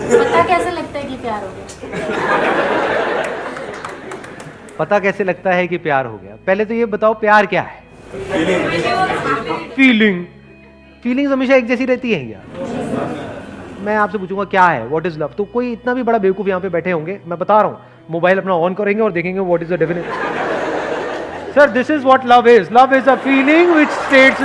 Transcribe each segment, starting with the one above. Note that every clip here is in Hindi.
पता कैसे लगता है कि प्यार हो गया? पता कैसे लगता है कि प्यार हो गया? पहले तो ये बताओ प्यार क्या है? फीलिंग। फीलिंग्स हमेशा एक जैसी रहती है क्या? मैं आपसे पूछूंगा क्या है, व्हाट इज लव, तो कोई इतना भी बड़ा बेवकूफ यहाँ पे बैठे होंगे, मैं बता रहा हूँ, मोबाइल अपना ऑन करेंगे और देखेंगे what is the definition. Sir this is what love is. Love is a feeling which states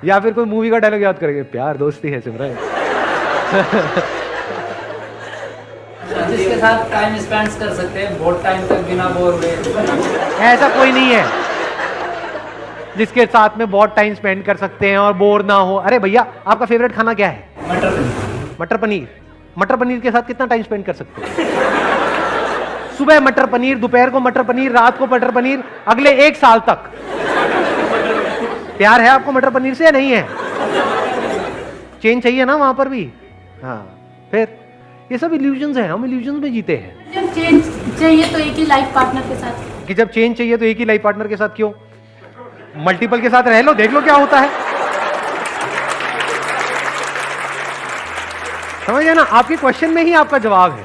या फिर कोई मूवी का डायलॉग याद करेंगे, प्यार दोस्ती है सिमरन। जिसके साथ टाइम स्पेंड कर सकते हैं बहुत टाइम तक बिना बोर हुए। ऐसा कोई नहीं है जिसके साथ में बहुत टाइम स्पेंड कर सकते हैं और बोर ना हो। अरे भैया आपका फेवरेट खाना क्या है? मटर पनीर। मटर पनीर। मटर पनीर के साथ कितना टाइम स्पेंड कर सकते हैं? सुबह मटर पनीर, दोपहर को मटर पनीर, रात को मटर पनीर, अगले 1 साल तक। प्यार है आपको मटर पनीर से या नहीं है? चेंज चाहिए ना वहां पर भी। हाँ, फिर ये सब इल्यूजन्स हैं, हम इल्यूजन्स में जीते हैं। जब चेंज चाहिए तो एक ही लाइफ पार्टनर के साथ। कि जब चेंज चाहिए तो एक ही लाइफ पार्टनर के साथ क्यों? मल्टीपल के साथ रह लो, देख लो क्या होता है। समझ गए ना? आपके क्वेश्चन में ही आपका जवाब है।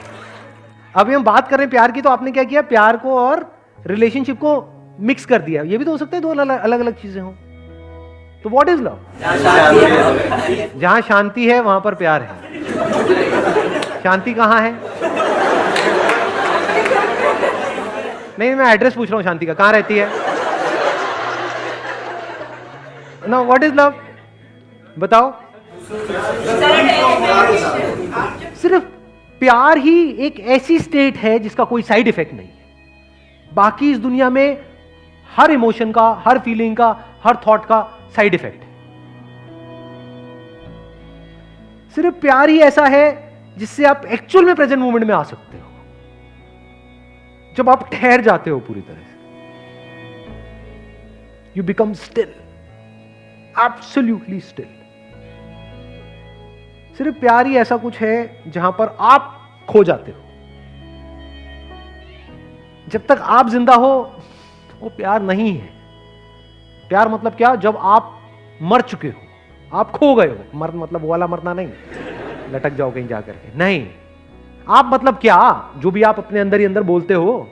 अभी हम बात कर रहे हैं प्यार की, तो आपने क्या किया, प्यार को और रिलेशनशिप को मिक्स कर दिया। ये भी तो हो सकता है दो अलग अलग चीजें हों। तो व्हाट इज लव? जहां शांति है वहां पर प्यार है। शांति कहां है? नहीं, मैं एड्रेस पूछ रहा हूं शांति का, कहां रहती है? ना, व्हाट इज लव? बताओ। सिर्फ प्यार ही एक ऐसी स्टेट है जिसका कोई साइड इफेक्ट नहीं है। बाकी इस दुनिया में हर इमोशन का, हर फीलिंग का, हर थॉट का साइड इफेक्ट है। सिर्फ प्यार ही ऐसा है जिससे आप एक्चुअल में प्रेजेंट मोमेंट में आ सकते हो, जब आप ठहर जाते हो पूरी तरह से। You become still, absolutely still. सिर्फ प्यार ही ऐसा कुछ है जहां पर आप खो जाते हो। जब तक आप जिंदा हो वो प्यार नहीं है। प्यार मतलब क्या? जब आप मर चुके हो, आप खो गए हो। मर मतलब वो वाला मरना नहीं, लटक जाओ कहीं जाकर के, नहीं। आप मतलब क्या? जो भी आप अपने अंदर ही अंदर बोलते हो,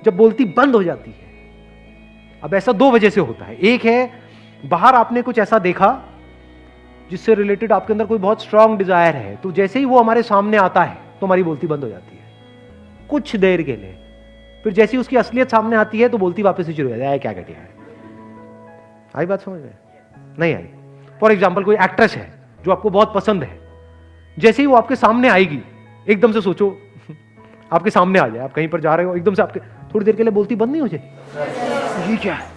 जब बोलती बंद हो जाती है। अब ऐसा 2 वजह से होता है। एक है बाहर आपने कुछ ऐसा देखा जिससे रिलेटेड आपके अंदर कोई बहुत स्ट्रांग डिजायर है, तो जैसे ही वो हमारे सामने आता है तो हमारी बोलती बंद हो जाती है कुछ देर के लिए। फिर जैसी उसकी असलियत सामने आती है तो बोलती वापस से शुरू हो जाती है। क्या घटिया है। आई बात समझ में? नहीं आई? फॉर एग्जाम्पल कोई एक्ट्रेस है जो आपको बहुत पसंद है, जैसे ही वो आपके सामने आएगी, एकदम से सोचो आपके सामने आ जाए, आप कहीं पर जा रहे हो, एकदम से आपके थोड़ी देर के लिए बोलती बंद नहीं हो जाए? ये क्या है?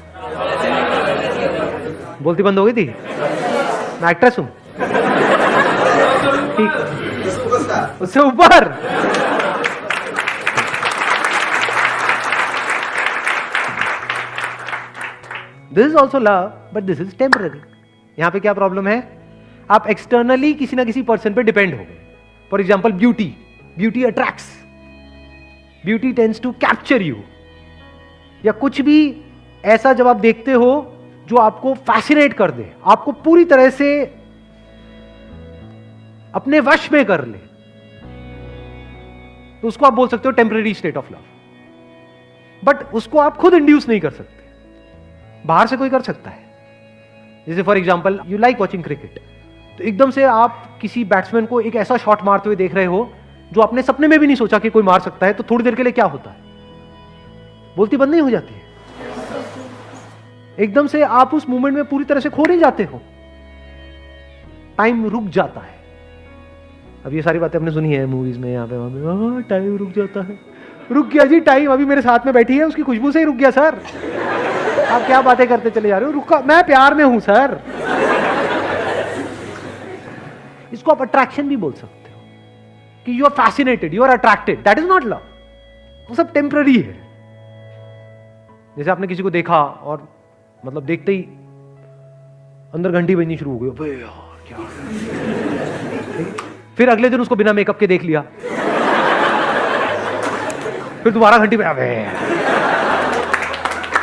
बोलती बंद हो गई थी? मैं एक्ट्रेस हूं, ठीक, उससे ऊपर। This is also love but this is temporary. यहां पे क्या प्रॉब्लम है? आप एक्सटर्नली किसी ना किसी पर्सन पे डिपेंड हो गए। For example beauty. Beauty attracts, beauty tends to capture you. या कुछ भी ऐसा जब आप देखते हो जो आपको फैसिनेट कर दे, आपको पूरी तरह से अपने वश में कर ले, तो उसको आप बोल सकते हो temporary state of love. But उसको आप खुद इंड्यूस नहीं कर सकते, बाहर से कोई कर सकता है। जैसे for example you like watching cricket, तो एकदम से आप किसी बैट्समैन को एक ऐसा शॉट मारते हुए देख रहे हो जो आपने सपने में भी नहीं सोचा कि कोई मार सकता है, तो थोड़ी देर के लिए क्या होता है? बोलती बंद नहीं हो जाती है? एकदम से आप उस मोमेंट में पूरी तरह से खो नहीं जाते हो, टाइम रुक जाता है। अब ये सारी बातें आपने सुनी है मूवीज में, यहाँ पे वहां पे, टाइम रुक जाता है। रुक गया जी टाइम, अभी मेरे साथ में बैठी है, उसकी खुशबू से ही रुक गया सर। आप क्या बातें करते चले जा रहे हो? रुका, मैं प्यार में हूं सर। इसको आप अट्रैक्शन भी बोल सकते हो कि you are fascinated, you are attracted, that is not love. वो सब टेम्पररी है। जैसे आपने किसी को देखा और मतलब देखते ही अंदर घंटी बजनी शुरू हो गई, अबे यार क्या। फिर अगले दिन उसको बिना मेकअप के देख लिया, फिर दोबारा घंटी बजा,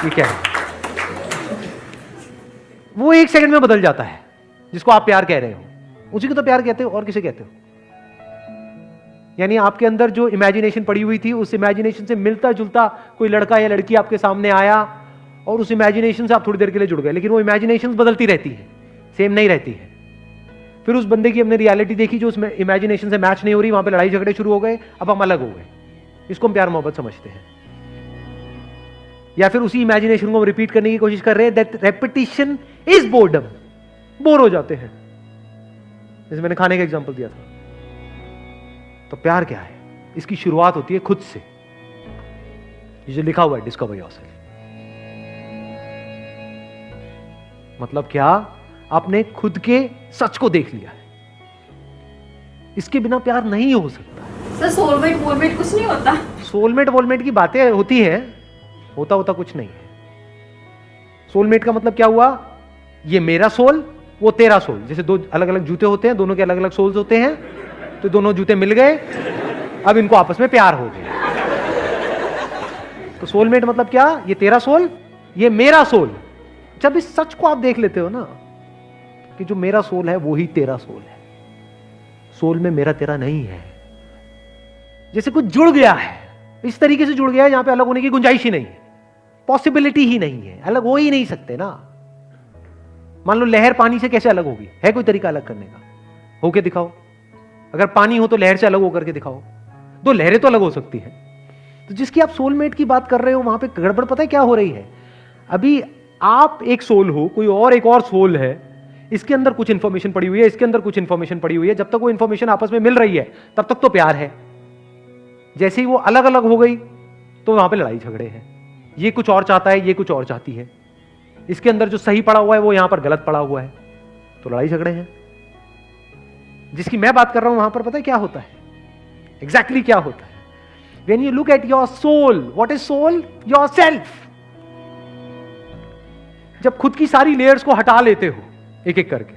ये क्या है? वो 1 सेकंड में बदल जाता है, जिसको आप प्यार कह रहे हो उसी को तो प्यार कहते हो, और किसे कहते हो? यानी आपके अंदर जो इमेजिनेशन पड़ी हुई थी, उस इमेजिनेशन से मिलता जुलता कोई लड़का या लड़की आपके सामने आया और उस इमेजिनेशन से आप थोड़ी देर के लिए जुड़ गए, लेकिन वो इमेजिनेशन बदलती रहती है, सेम नहीं रहती है। फिर उस बंदे की हमने रियलिटी देखी जो उस इमेजिनेशन से मैच नहीं हो रही, वहां पे लड़ाई झगड़े शुरू हो गए, अब हम अलग हो गए। इसको हम प्यार मोहब्बत समझते हैं। या फिर उसी इमेजिनेशन को हम रिपीट करने की कोशिश कर रहे हैं, that repetition is boredom, bore हो जाते हैं। जैसे मैंने खाने का एग्जांपल दिया था। तो प्यार क्या है? इसकी शुरुआत होती है खुद से। ये जो लिखा हुआ है डिस्कवर योरसेल्फ, मतलब क्या? आपने खुद के सच को देख लिया है। इसके बिना प्यार नहीं हो सकता। सर सोलमेट वोलमेट कुछ नहीं होता? सोलमेट वोलमेट की बातें होती हैं, होता कुछ नहीं है। सोलमेट का मतलब क्या हुआ? ये मेरा सोल, वो तेरा सोल। जैसे दो अलग अलग जूते होते हैं, दोनों के अलग अलग सोल्स होते हैं, तो दोनों जूते मिल गए, अब इनको आपस में प्यार हो गया। तो सोलमेट मतलब क्या? ये तेरा सोल, ये मेरा सोल। जब इस सच को आप देख लेते हो ना कि जो मेरा सोल है वो ही तेरा सोल है, सोल में मेरा तेरा नहीं है। जैसे कुछ जुड़ गया है, इस तरीके से जुड़ गया है जहां पे अलग होने की गुंजाइश ही नहीं है, पॉसिबिलिटी ही नहीं है, अलग हो ही नहीं सकते ना। मान लो लहर पानी से कैसे अलग होगी? है कोई तरीका अलग करने का? होके दिखाओ। अगर पानी हो तो लहर से अलग होकर के दिखाओ। दो लहरें तो अलग हो सकती हैं। तो जिसकी आप सोलमेट की बात कर रहे हो, वहां पे गड़बड़ पता है क्या हो रही है? अभी आप एक सोल हो, कोई और एक और सोल है, इसके अंदर कुछ इंफॉर्मेशन पड़ी हुई है, इसके अंदर कुछ इंफॉर्मेशन पड़ी हुई है। जब तक वो इंफॉर्मेशन आपस में मिल रही है तब तक तो प्यार है। जैसे ही वो अलग अलग हो गई तो वहां पे लड़ाई झगड़े हैं। ये कुछ और चाहता है, ये कुछ और चाहती है। इसके अंदर जो सही पड़ा हुआ है वो यहां पर गलत पड़ा हुआ है, तो लड़ाई झगड़े हैं। जिसकी मैं बात कर रहा हूं वहां पर पता है क्या होता है? एग्जैक्टली क्या होता है? When you look at your soul, what is soul? Yourself. जब खुद की सारी लेयर्स को हटा लेते हो एक एक करके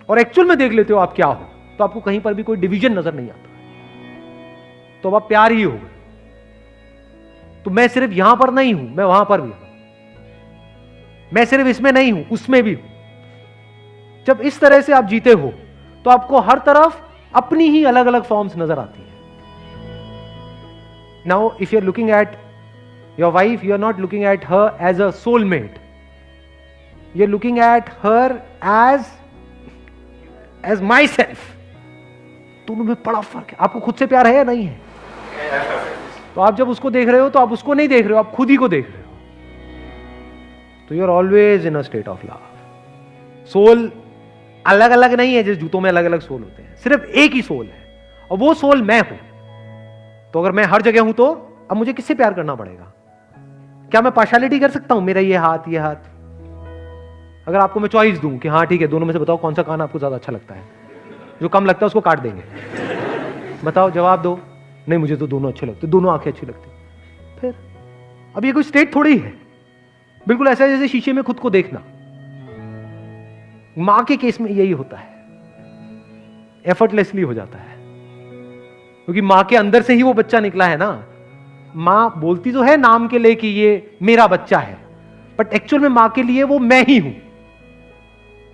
और एक्चुअल में देख लेते हो आप क्या हो, तो आपको कहीं पर भी कोई डिवीजन नजर नहीं आता, तो अब आप प्यार ही हो गए। तो मैं सिर्फ यहां पर नहीं हूं, मैं वहां पर भी हूं। मैं सिर्फ इसमें नहीं हूं, उसमें भी हूं। जब इस तरह से आप जीते हो तो आपको हर तरफ अपनी ही अलग अलग फॉर्म्स नजर आती है। Now, if you're looking at your wife, you're not looking at her as a soulmate. You're looking at her as myself. दोनों में बड़ा फर्क है। आपको खुद से प्यार है या नहीं है? तो आप जब उसको देख रहे हो तो आप उसको नहीं देख रहे हो, आप खुद ही को देख रहे हो। तो you're always in a state of love. Soul अलग अलग नहीं है, जैसे जूतों में अलग अलग सोल होते हैं, सिर्फ एक ही सोल है और वो सोल मैं हूं। तो अगर मैं हर जगह हूं तो अब मुझे किससे प्यार करना पड़ेगा? क्या मैं पार्शियलिटी कर सकता हूं? मेरा ये हाथ, ये हाथ। अगर आपको मैं चॉइस दूं कि हाँ ठीक है, दोनों में से बताओ कौन सा कान आपको ज्यादा अच्छा लगता है, जो कम लगता है उसको काट देंगे। बताओ, जवाब दो। नहीं, मुझे तो दोनों अच्छे लगते, दोनों आंखें अच्छी लगती। फिर अब ये कोई स्टेट थोड़ी है, बिल्कुल ऐसा है जैसे शीशे में खुद को देखना। मां के केस में यही होता है, एफर्टलेसली हो जाता है, क्योंकि मां के अंदर से ही वो बच्चा निकला है ना। मां बोलती तो है नाम के लिए कि ये मेरा बच्चा है, बट एक्चुअल में मां के लिए वो मैं ही हूं,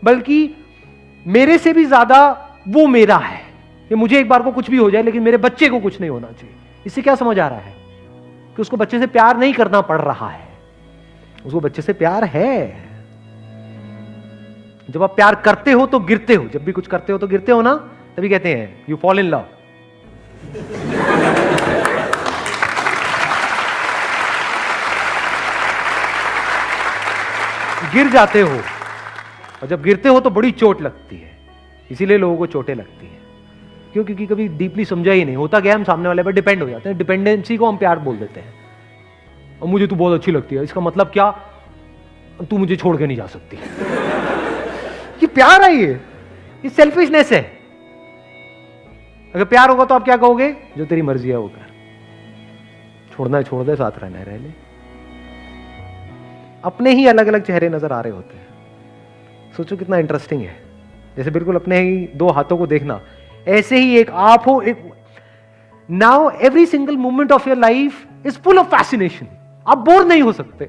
बल्कि मेरे से भी ज्यादा वो मेरा है। कि मुझे एक बार को कुछ भी हो जाए लेकिन मेरे बच्चे को कुछ नहीं होना चाहिए। इससे क्या समझ आ रहा है? कि उसको बच्चे से प्यार नहीं करना पड़ रहा है, उसको बच्चे से प्यार है। जब आप प्यार करते हो तो गिरते हो, जब भी कुछ करते हो तो गिरते हो ना, तभी कहते हैं यू फॉल इन लव। गिर जाते हो, और जब गिरते हो तो बड़ी चोट लगती है। इसीलिए लोगों को चोटें लगती हैं। क्यों? क्योंकि कभी डीपली समझा ही नहीं होता। क्या हम सामने वाले पर डिपेंड हो जाते हैं, डिपेंडेंसी को हम प्यार बोल देते हैं। और मुझे तू बहुत अच्छी लगती है, इसका मतलब क्या? तू मुझे छोड़ के नहीं जा सकती। ये प्यार है, ये सेल्फिशनेस है। अगर प्यार होगा तो आप क्या कहोगे? जो तेरी मर्जी है वो कर, छोड़ना है छोड़ दे, साथ रहना है रह ले। अपने ही अलग अलग चेहरे नजर आ रहे होते हैं। सोचो कितना इंटरेस्टिंग है। जैसे बिल्कुल अपने ही दो हाथों को देखना, ऐसे ही एक आप हो, एक now every single moment of your life is full of fascination. आप बोर नहीं हो सकते।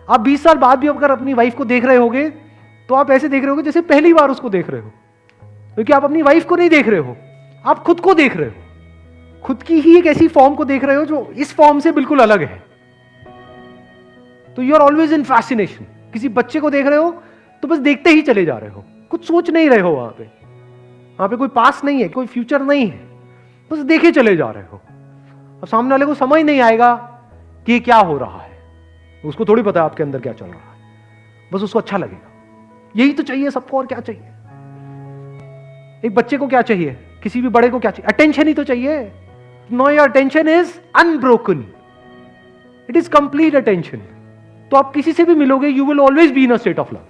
आप 20 साल बाद भी अगर अपनी वाइफ को देख रहे होगे तो आप ऐसे देख रहे हो जैसे पहली बार उसको देख रहे हो, क्योंकि आप अपनी वाइफ को नहीं देख रहे हो, आप खुद को देख रहे हो, खुद की ही एक ऐसी फॉर्म को देख रहे हो जो इस फॉर्म से बिल्कुल अलग है। तो you are always in fascination. किसी बच्चे को देख रहे हो तो बस देखते ही चले जा रहे हो, कुछ सोच नहीं रहे हो, वहां पे कोई पास नहीं है, कोई फ्यूचर नहीं है, बस देखे चले जा रहे हो। अब सामने वाले को समझ नहीं आएगा कि ये क्या हो रहा है, उसको थोड़ी पता है आपके अंदर क्या चल रहा है, बस उसको अच्छा लगेगा। यही तो चाहिए सबको, और क्या चाहिए? एक बच्चे को क्या चाहिए, किसी भी बड़े को क्या चाहिए? अटेंशन ही तो चाहिए। No, your attention is unbroken, it is complete attention. तो आप किसी से भी मिलोगे, you will always be in a state of love.